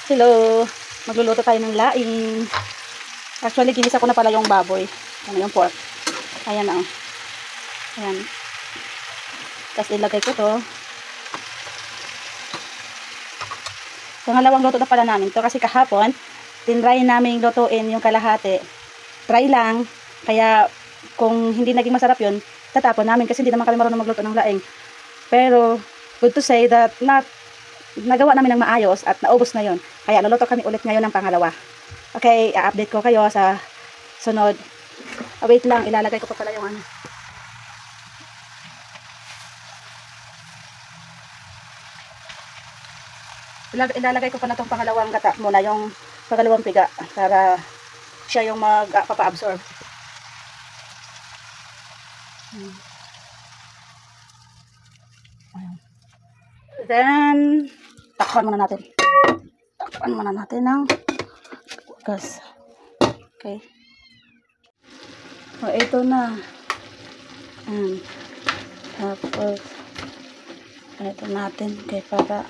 Hello! Magluluto tayo ng laing. Actually, ginisa ko na pala yung baboy. Ano yung pork. Ayan na. Ayan. Tapos ilagay ko to. Pangalawang luto na pala namin to. Kasi kahapon, tinry namin lutuin yung kalahati. Try lang. Kaya, kung hindi naging masarap yun, tatapon namin. Kasi hindi naman kami marunong magluto ng laing. Pero, good to say that nagawa namin ng maayos at naubos na yon. Kaya luluto kami ulit ngayon ng pangalawa. Okay, i-update ko kayo sa sunod. Wait lang, ilalagay ko pa pala yung ano. Ilalagay ko pa na itong pangalawang gata muna, yung pangalawang piga, para siya yung magpapa-absorb. Then, takpan muna natin. Takpan muna natin ng gas. Okay. O, ito na. Tapos, ito natin. Okay, para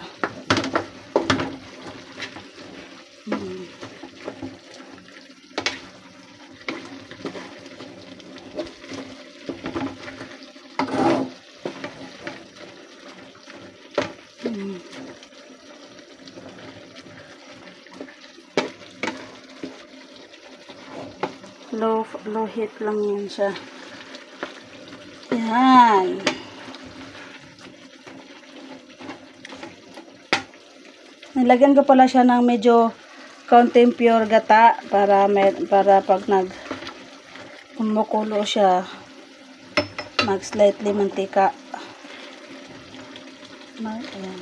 low heat lang yan siya. Yan. Nilagyan ko pala siya ng medyo kaunting pure gata para pag kumukulo siya, mag slightly mantika. Ayan.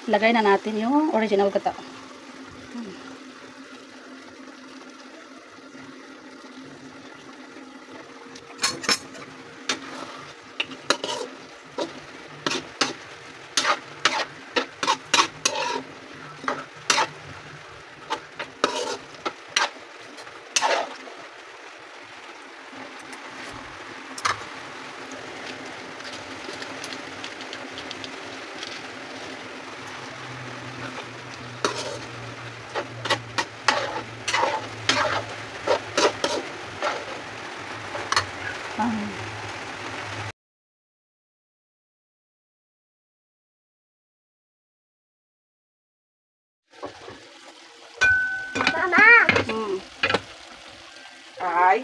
Lagay na natin yung original gata. Mama! Ay.